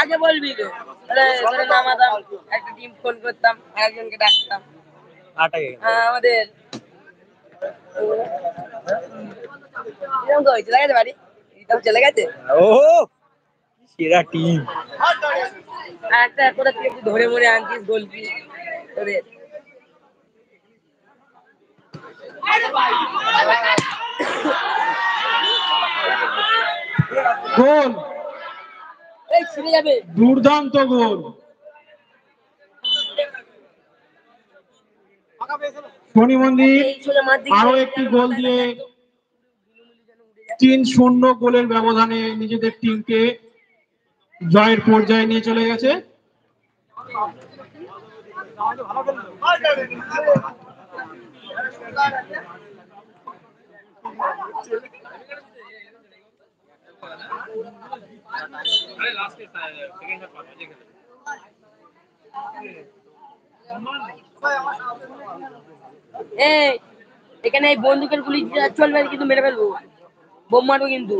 আগে বলবি তো, তাহলে নামাতাম, একটা টিম ফোন করতাম, একজনকে ডাকতাম। আমাদের চলে গেছে বাড়ি, চলে গেছে। ও সেরা টিম, একটা করে ধরে মরে আনছিস গোলকি তোদের। গোল, দুর্দান্ত গোল। শনি মন্দির আরো একটি গোল দিয়ে 3-0 গোলের ব্যবধানে নিজেদের টিমকে জয়ের পর্যায়ে নিয়ে চলে গেছে। এখানে এই বন্দুকের গুলি চলবে কিন্তু মেরে ফেলবো, বোম মারবো কিন্তু।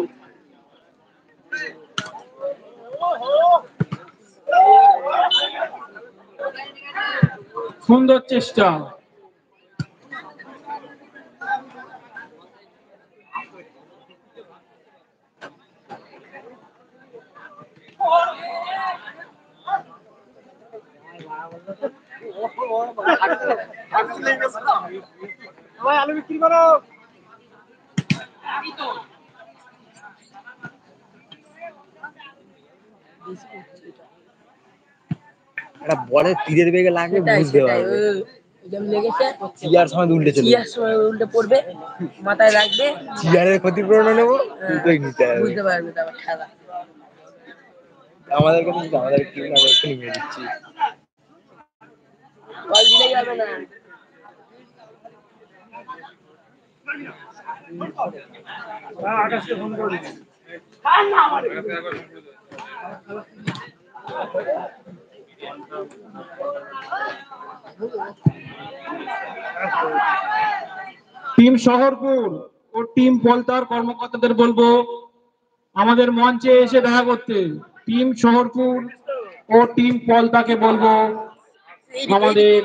সুন্দর চেষ্টা। আলু বিক্রি করো। একটা বলের তীরের বেগে লাগবে বুঝতে পারবে। চিয়ার সময় উল্টে চলে, চিয়ার সময় উল্টে পড়বে, মাথায় লাগবে, চিয়ারের ক্ষতিপূরণ নেবো, দুটোই নিতে হবে, বুঝতে পারবে তারপর খেলা। আমাদেরকে আমাদের টিম আমরা এক্ষুনি মেরে দিচ্ছি, বল দিলেই হবে না। আকাশকে ফোন করে দিচ্ছি। টিম শহরপুর ও টিম পলতার কর্মকর্তাদের বলবো আমাদের মঞ্চে এসে দেখা করতে। টিম শহরপুর ও টিম পলতাকে বলবো আমাদের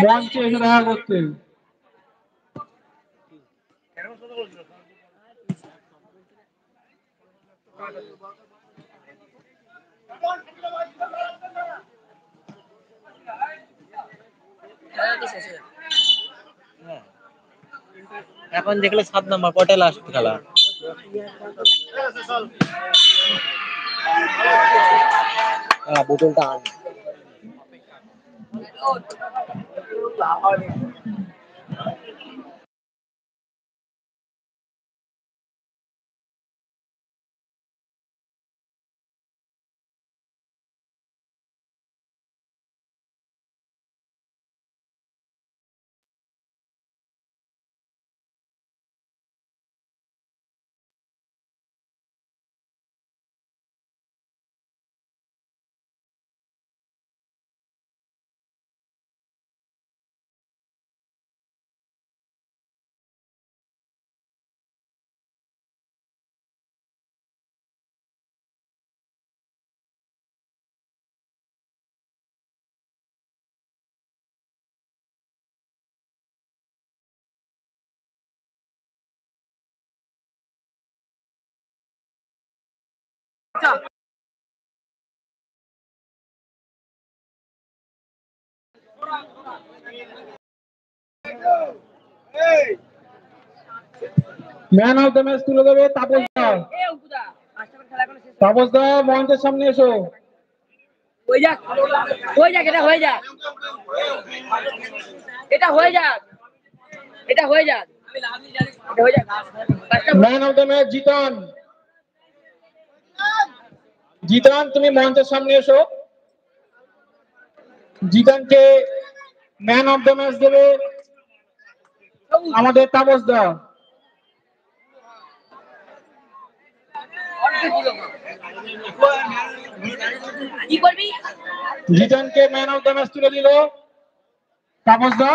মঞ্চে এসে দেখা করতে। এখন দেখলে 7 নম্বর কটা লাস্ট খেলা। বোতলটা আন। ম্যান অফ দ্য ম্যাচ তুলে দেবে তাপস দা। তাপস দা মঞ্চের সামনে এসো। হয়ে যাক, হয়ে যাক, এটা হয়ে যাক, এটা হয়ে যাক, এটা হয়ে যাক, এটা হয়ে যাক। Man of the match Jitan. Jitan তুমি মঞ্চের সামনে এসো। জিতানকে ম্যান অফ দ্য ম্যাচ দেবে আমাদের তাপস দা। জিতানকে ম্যান অফ দ্য ম্যাচ তুলে দিল তাপস দা।